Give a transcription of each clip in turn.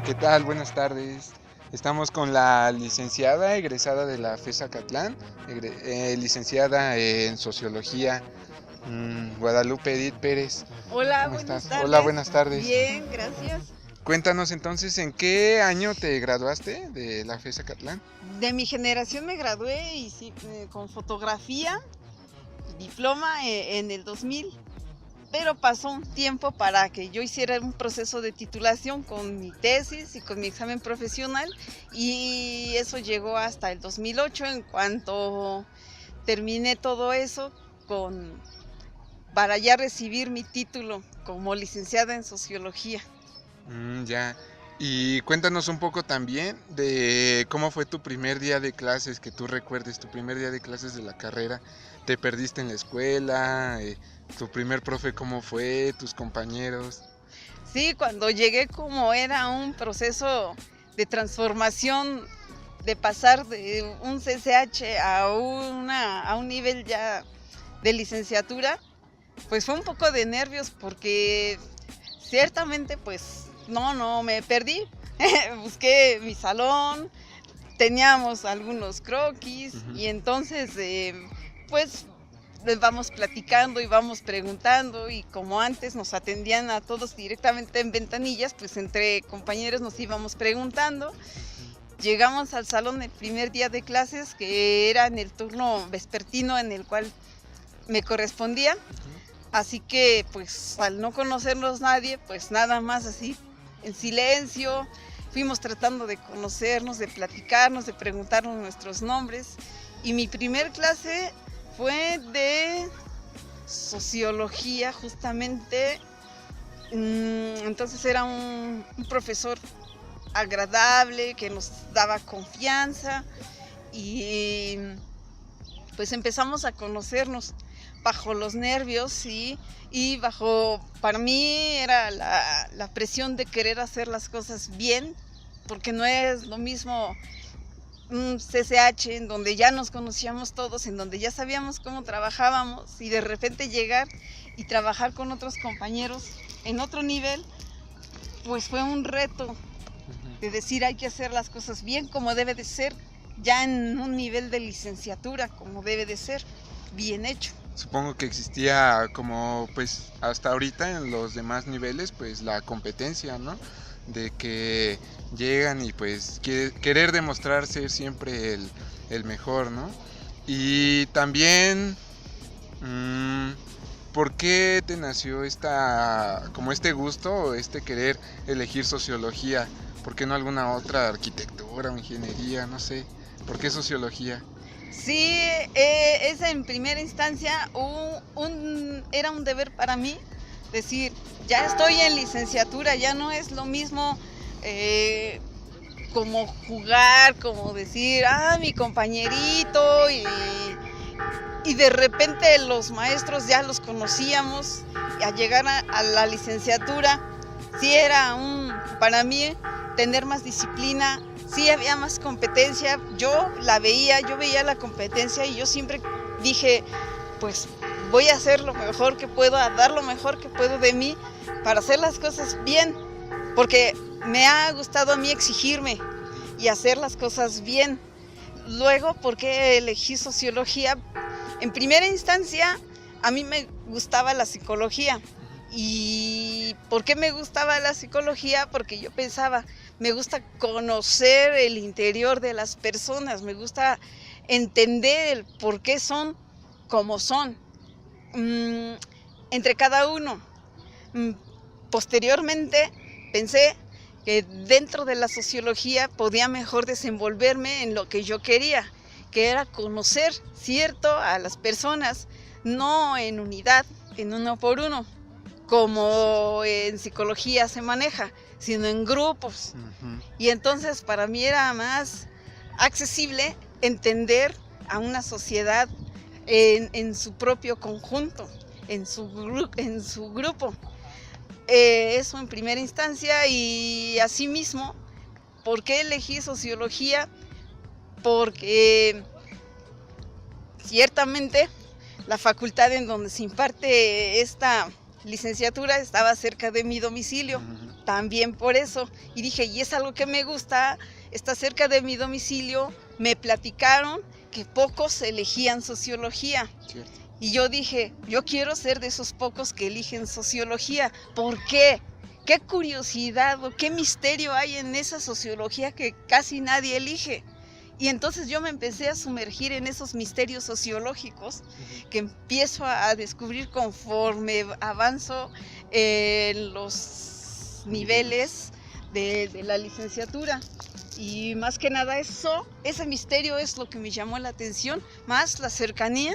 ¿Qué tal? Buenas tardes. Estamos con la licenciada egresada de la FES Acatlán, licenciada en Sociología, Guadalupe Edith Pérez. Hola, ¿Cómo buenas estás? Hola, tardes. buenas tardes. Bien, gracias. Cuéntanos entonces, ¿en qué año te graduaste de la FES Acatlán? De mi generación me gradué y sí, con fotografía, diploma en el 2000, pero pasó un tiempo para que yo hiciera un proceso de titulación con mi tesis y con mi examen profesional, y eso llegó hasta el 2008. En cuanto terminé todo eso, para ya recibir mi título como licenciada en Sociología. Ya. Y cuéntanos un poco también de cómo fue tu primer día de clases, que tú recuerdes, tu primer día de clases de la carrera. ¿Te perdiste en la escuela? ¿Tu primer profe cómo fue? ¿Tus compañeros? Sí, cuando llegué, como era un proceso de transformación, de pasar de un CCH a un nivel ya de licenciatura, pues fue un poco de nervios porque ciertamente pues no me perdí. Busqué mi salón, teníamos algunos croquis y entonces pues vamos platicando y vamos preguntando, y como antes nos atendían a todos directamente en ventanillas, pues entre compañeros nos íbamos preguntando. Llegamos al salón el primer día de clases, que era en el turno vespertino en el cual me correspondía, así que pues al no conocernos nadie, pues nada más así en silencio fuimos tratando de conocernos, de platicarnos, de preguntarnos nuestros nombres. Y mi primer clase fue de sociología, justamente. Entonces era un profesor agradable que nos daba confianza, y pues empezamos a conocernos bajo los nervios y bajo, para mí era la presión de querer hacer las cosas bien, porque no es lo mismo un CCH en donde ya nos conocíamos todos, en donde ya sabíamos cómo trabajábamos, y de repente llegar y trabajar con otros compañeros en otro nivel, pues fue un reto de decir hay que hacer las cosas bien como debe de ser, ya en un nivel de licenciatura como debe de ser, bien hecho. Supongo que existía, como pues hasta ahorita en los demás niveles, pues la competencia, ¿no? De que llegan y pues querer demostrar ser siempre el mejor, ¿no? Y también, ¿por qué te nació como este gusto o este querer elegir sociología? ¿Por qué no alguna otra, arquitectura o ingeniería? No sé. ¿Por qué sociología? Sí, es en primera instancia era un deber para mí decir, ya estoy en licenciatura, ya no es lo mismo como jugar, como decir, mi compañerito, y de repente los maestros ya los conocíamos, y al llegar a la licenciatura, sí era para mí tener más disciplina, sí había más competencia. Yo veía la competencia, y yo siempre dije, pues voy a hacer lo mejor que puedo, a dar lo mejor que puedo de mí para hacer las cosas bien, porque me ha gustado a mí exigirme y hacer las cosas bien. Luego, ¿por qué elegí sociología? En primera instancia, a mí me gustaba la psicología. ¿Y por qué me gustaba la psicología? Porque yo pensaba, me gusta conocer el interior de las personas, me gusta entender el por qué son como son, entre cada uno. Posteriormente pensé que dentro de la sociología podía mejor desenvolverme en lo que yo quería, que era conocer, cierto, a las personas, no en unidad, en uno por uno, como en psicología se maneja, sino en grupos. Y entonces para mí era más accesible entender a una sociedad en su propio conjunto, en su grupo. Eso en primera instancia. Y asimismo, ¿por qué elegí sociología? Porque ciertamente la facultad en donde se imparte esta licenciatura estaba cerca de mi domicilio, también por eso. Y dije, y es algo que me gusta, está cerca de mi domicilio. Me platicaron que pocos elegían sociología. Cierto. Y yo dije, yo quiero ser de esos pocos que eligen sociología. ¿Por qué? ¿Qué curiosidad o qué misterio hay en esa sociología que casi nadie elige? Y entonces yo me empecé a sumergir en esos misterios sociológicos que empiezo a descubrir conforme avanzo en los niveles de la licenciatura. Y más que nada ese misterio es lo que me llamó la atención, más la cercanía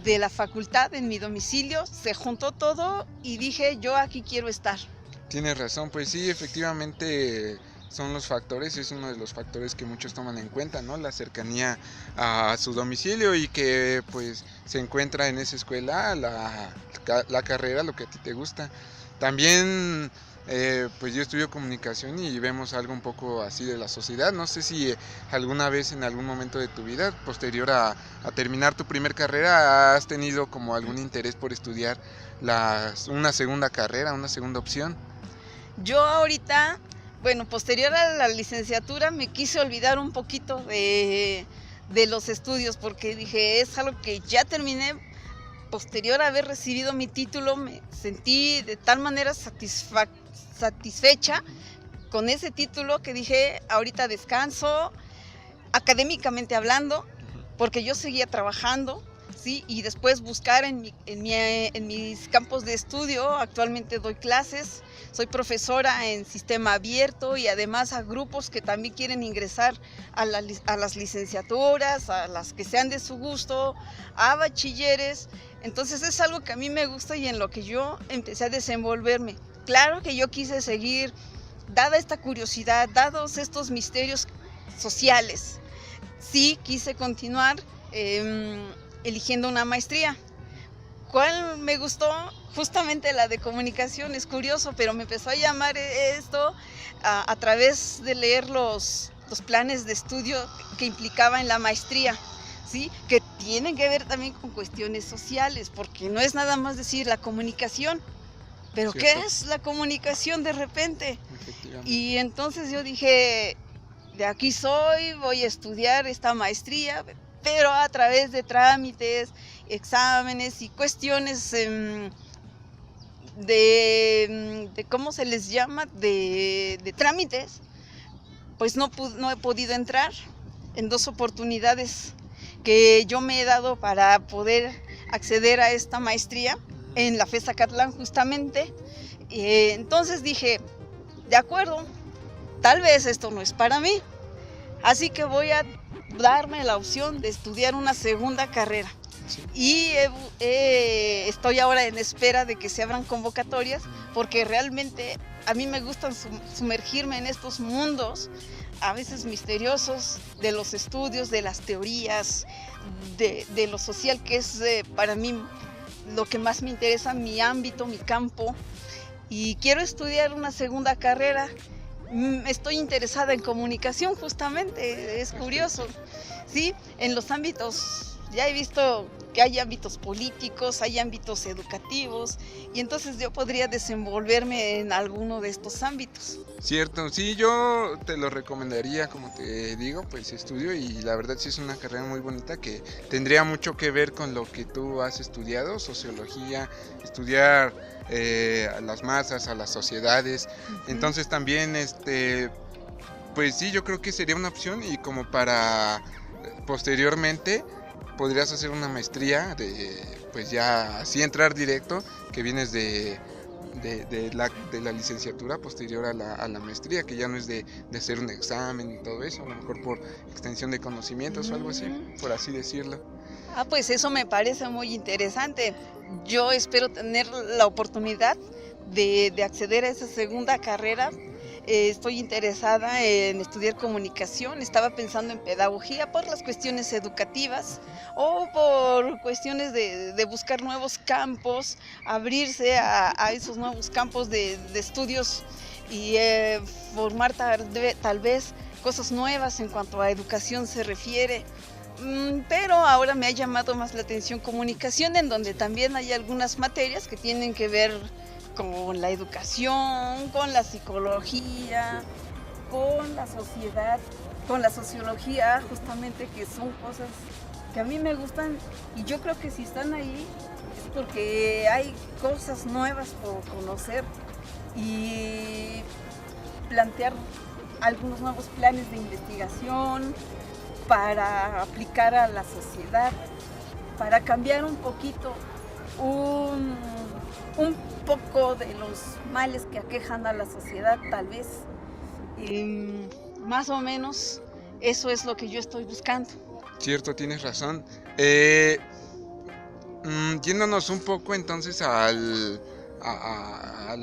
de la facultad en mi domicilio. Se juntó todo y dije, yo aquí quiero estar. Tienes razón, pues sí, efectivamente son los factores, es uno de los factores que muchos toman en cuenta, ¿no? La cercanía a su domicilio y que pues se encuentra en esa escuela la carrera, lo que a ti te gusta. También pues yo estudio comunicación y vemos algo un poco así de la sociedad. No sé si alguna vez en algún momento de tu vida, posterior a terminar tu primer carrera, has tenido como algún interés por estudiar una segunda carrera, una segunda opción. Yo ahorita, bueno, posterior a la licenciatura me quise olvidar un poquito de los estudios porque dije, es algo que ya terminé. Posterior a haber recibido mi título me sentí de tal manera satisfecha con ese título que dije, ahorita descanso, académicamente hablando, porque yo seguía trabajando, ¿sí? Y después buscar en mis campos de estudio. Actualmente doy clases, soy profesora en sistema abierto y además a grupos que también quieren ingresar a las licenciaturas, a las que sean de su gusto, a bachilleres. Entonces es algo que a mí me gusta y en lo que yo empecé a desenvolverme. Claro que yo quise seguir, dada esta curiosidad, dados estos misterios sociales, sí quise continuar eligiendo una maestría. ¿Cuál me gustó? Justamente la de comunicación, es curioso, pero me empezó a llamar esto a través de leer los planes de estudio que implicaba en la maestría, ¿sí? Que tienen que ver también con cuestiones sociales, porque no es nada más decir la comunicación, pero ¿qué es la comunicación de repente? Y entonces yo dije, de aquí soy, voy a estudiar esta maestría, pero a través de trámites, exámenes y cuestiones de ¿cómo se les llama? De trámites, pues no he podido entrar en 2 oportunidades que yo me he dado para poder acceder a esta maestría en la FES Zacatlán justamente. Entonces dije, de acuerdo, tal vez esto no es para mí, así que voy a darme la opción de estudiar una segunda carrera. Sí. Y estoy ahora en espera de que se abran convocatorias, porque realmente a mí me gusta sumergirme en estos mundos, a veces misteriosos, de los estudios, de las teorías, de lo social, que es para mí lo que más me interesa, mi ámbito, mi campo. Y quiero estudiar una segunda carrera. Estoy interesada en comunicación justamente, es curioso, ¿sí? En los ámbitos, ya he visto que hay ámbitos políticos, hay ámbitos educativos, y entonces yo podría desenvolverme en alguno de estos ámbitos. Cierto, sí, yo te lo recomendaría, como te digo, pues estudio, y la verdad sí es una carrera muy bonita que tendría mucho que ver con lo que tú has estudiado, sociología, estudiar a las masas, a las sociedades. Entonces también pues sí, yo creo que sería una opción, y como para posteriormente podrías hacer una maestría pues ya así entrar directo, que vienes de la licenciatura posterior a la maestría, que ya no es de hacer un examen y todo eso, a lo mejor por extensión de conocimientos o algo así, por así decirlo. Pues eso me parece muy interesante. Yo espero tener la oportunidad de acceder a esa segunda carrera. Estoy interesada en estudiar comunicación, estaba pensando en pedagogía por las cuestiones educativas o por cuestiones de buscar nuevos campos, abrirse a esos nuevos campos de estudios y formar tal vez cosas nuevas en cuanto a educación se refiere. pero ahora me ha llamado más la atención comunicación, en donde también hay algunas materias que tienen que ver con la educación, con la psicología, con la sociedad, con la sociología, justamente, que son cosas que a mí me gustan, y yo creo que si están ahí es porque hay cosas nuevas por conocer y plantear algunos nuevos planes de investigación para aplicar a la sociedad, para cambiar un poquito, un poco de los males que aquejan a la sociedad, tal vez. Más o menos eso es lo que yo estoy buscando. Cierto, tienes razón. Yéndonos un poco entonces al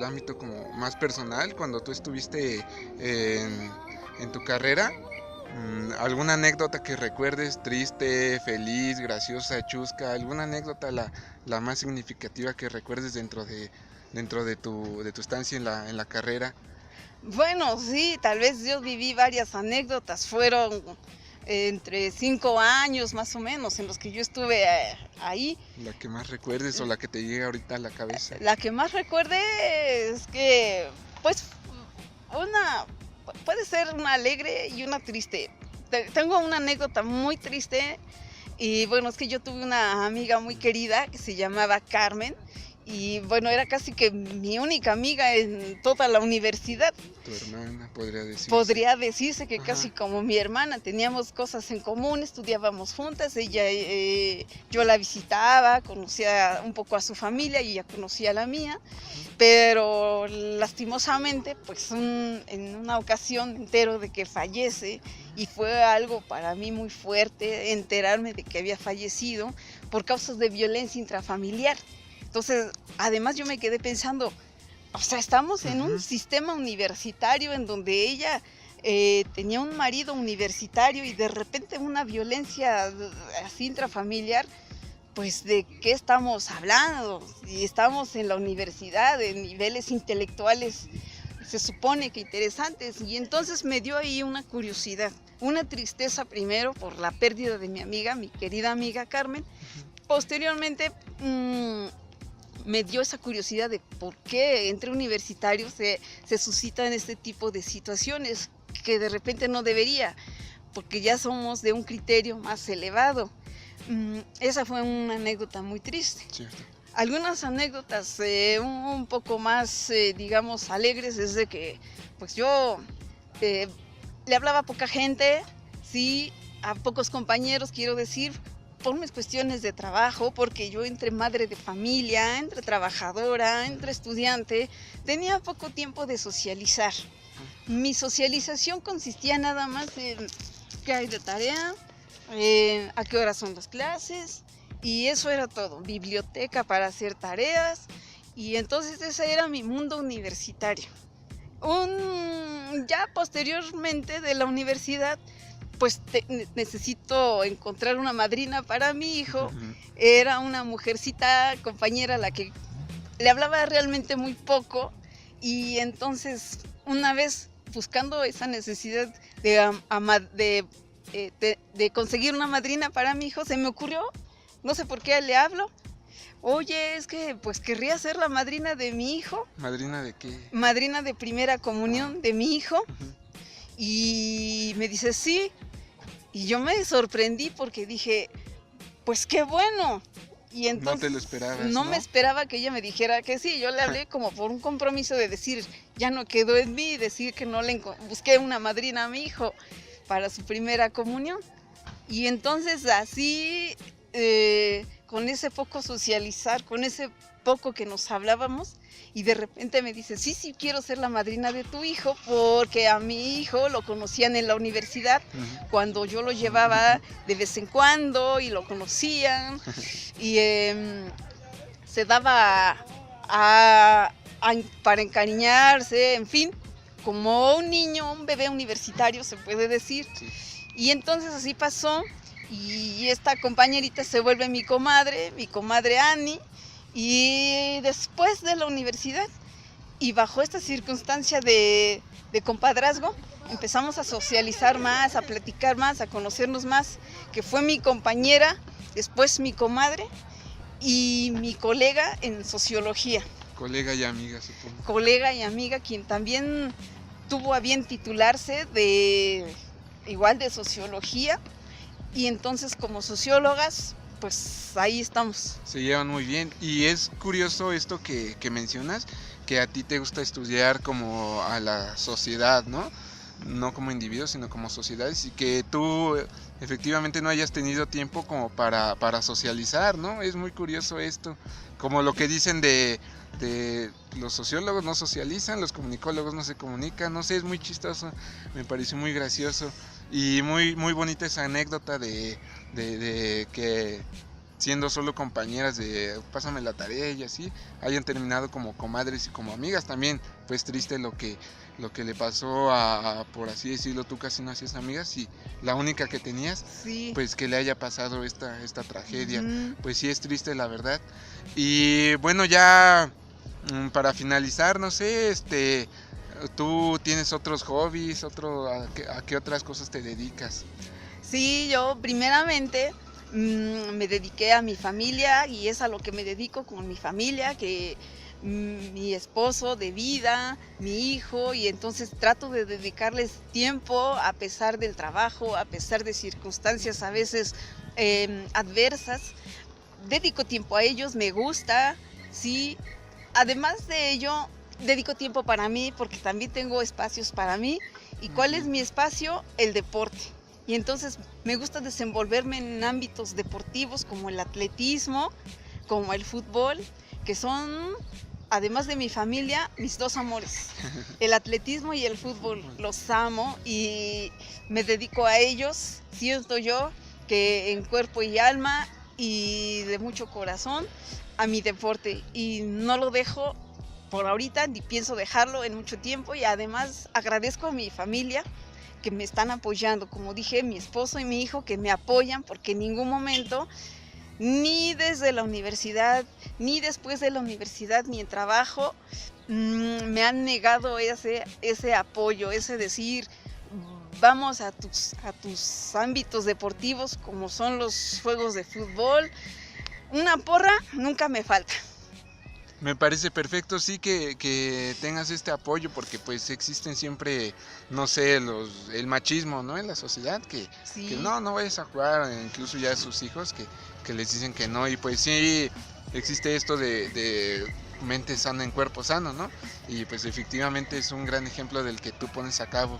ámbito como más personal, cuando tú estuviste en tu carrera, ¿alguna anécdota que recuerdes triste, feliz, graciosa, chusca? ¿Alguna anécdota la más significativa que recuerdes dentro de tu estancia en la carrera? Bueno, sí, tal vez yo viví varias anécdotas, fueron entre 5 años más o menos en los que yo estuve ahí. ¿La que más recuerdes o la que te llega ahorita a la cabeza? La que más recuerde es que, pues, puede ser una alegre y una triste. Tengo una anécdota muy triste, y bueno, es que yo tuve una amiga muy querida que se llamaba Carmen, y bueno, era casi que mi única amiga en toda la universidad. Tu hermana, podría decirse. Podría decirse que Ajá. Casi como mi hermana, teníamos cosas en común, estudiábamos juntas, yo la visitaba, conocía un poco a su familia y ella conocía a la mía, pero lastimosamente, pues en una ocasión me entero de que fallece, y fue algo para mí muy fuerte enterarme de que había fallecido por causas de violencia intrafamiliar. Entonces, además yo me quedé pensando, o sea, estamos en un sistema universitario en donde ella tenía un marido universitario, y de repente una violencia así intrafamiliar, pues ¿de qué estamos hablando? Y estamos en la universidad, en niveles intelectuales, se supone que interesantes, y entonces me dio ahí una curiosidad, una tristeza primero por la pérdida de mi amiga, mi querida amiga Carmen. Posteriormente, me dio esa curiosidad de por qué entre universitarios se suscitan este tipo de situaciones, que de repente no debería, porque ya somos de un criterio más elevado. Esa fue una anécdota muy triste. Cierto. Algunas anécdotas un poco más, digamos, alegres, es de que pues yo le hablaba a poca gente, sí, a pocos compañeros, quiero decir, por mis cuestiones de trabajo, porque yo, entre madre de familia, entre trabajadora, entre estudiante, tenía poco tiempo de socializar. Mi socialización consistía nada más en qué hay de tarea, a qué horas son las clases, y eso era todo. Biblioteca para hacer tareas, y entonces ese era mi mundo universitario. Ya posteriormente de la universidad, pues necesito encontrar una madrina para mi hijo. Era una mujercita compañera a la que le hablaba realmente muy poco, y entonces una vez buscando esa necesidad de conseguir una madrina para mi hijo, se me ocurrió, no sé por qué le hablo, oye, es que pues querría ser la madrina de mi hijo. ¿Madrina de qué? Madrina de primera comunión de mi hijo. Y me dice sí, y yo me sorprendí porque dije, pues qué bueno. Y entonces no te lo esperabas, no me esperaba que ella me dijera que sí. Yo le hablé como por un compromiso de decir, ya no quedó en mí, decir que no le busqué una madrina a mi hijo para su primera comunión. Y entonces así, con ese poco socializar, con ese poco que nos hablábamos, y de repente me dice, sí, quiero ser la madrina de tu hijo, porque a mi hijo lo conocían en la universidad, cuando yo lo llevaba de vez en cuando y lo conocían, y se daba para encariñarse, en fin, como un niño, un bebé universitario, se puede decir. Sí. Y entonces así pasó, y esta compañerita se vuelve mi comadre Annie. Y después de la universidad, Y bajo esta circunstancia de compadrazgo, empezamos a socializar más, a platicar más, a conocernos más, que fue mi compañera, después mi comadre y mi colega en sociología. Colega y amiga, supongo. Colega y amiga, quien también tuvo a bien titularse igual de sociología, y entonces como sociólogas, pues ahí estamos. Se llevan muy bien, y es curioso esto que mencionas, que a ti te gusta estudiar como a la sociedad, ¿no? No como individuos, sino como sociedades, y que tú efectivamente no hayas tenido tiempo como para socializar, ¿no? Es muy curioso esto, como lo que dicen de los sociólogos no socializan, los comunicólogos no se comunican, no sé, es muy chistoso, me pareció muy gracioso y muy, muy bonita esa anécdota de que siendo solo compañeras de pásame la tarea y así, hayan terminado como comadres y como amigas. También pues triste lo que le pasó a por así decirlo, tú casi no hacías amigas y la única que tenías, Sí. pues que le haya pasado esta tragedia. Uh-huh. Pues sí es triste, la verdad. Y bueno, ya para finalizar, no sé, ¿tú tienes otros hobbies, a qué otras cosas te dedicas? Sí, yo primeramente me dediqué a mi familia y es a lo que me dedico con mi familia, que mi esposo de vida, mi hijo, y entonces trato de dedicarles tiempo a pesar del trabajo, a pesar de circunstancias a veces adversas. Dedico tiempo a ellos, me gusta, sí. Además de ello, dedico tiempo para mí porque también tengo espacios para mí. ¿Y cuál es mi espacio? El deporte. Y entonces me gusta desenvolverme en ámbitos deportivos como el atletismo, como el fútbol, que son, además de mi familia, mis dos amores. El atletismo y el fútbol, los amo y me dedico a ellos, siento yo que en cuerpo y alma y de mucho corazón, a mi deporte. Y no lo dejo por ahorita, ni pienso dejarlo en mucho tiempo, y además agradezco a mi familia que me están apoyando, como dije, mi esposo y mi hijo que me apoyan, porque en ningún momento, ni desde la universidad, ni después de la universidad, ni en trabajo, me han negado ese apoyo, ese decir, vamos a tus ámbitos deportivos, como son los juegos de fútbol. Una porra nunca me falta. Me parece perfecto, sí, que tengas este apoyo, porque pues existen siempre, no sé, el machismo, ¿no? En la sociedad, Sí. que no vayas a jugar, incluso ya a sus hijos, que les dicen que no, y pues sí, existe esto de mente sana en cuerpo sano, ¿no? Y pues efectivamente es un gran ejemplo del que tú pones a cabo.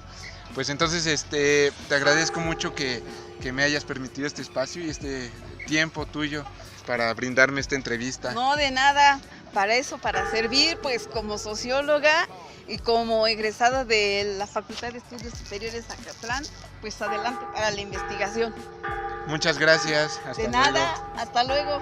Pues entonces, te agradezco mucho que me hayas permitido este espacio y este tiempo tuyo para brindarme esta entrevista. No, de nada. Para eso, para servir, pues como socióloga y como egresada de la Facultad de Estudios Superiores Zacatlán, pues adelante para la investigación. Muchas gracias. Hasta de nada, luego. Hasta luego.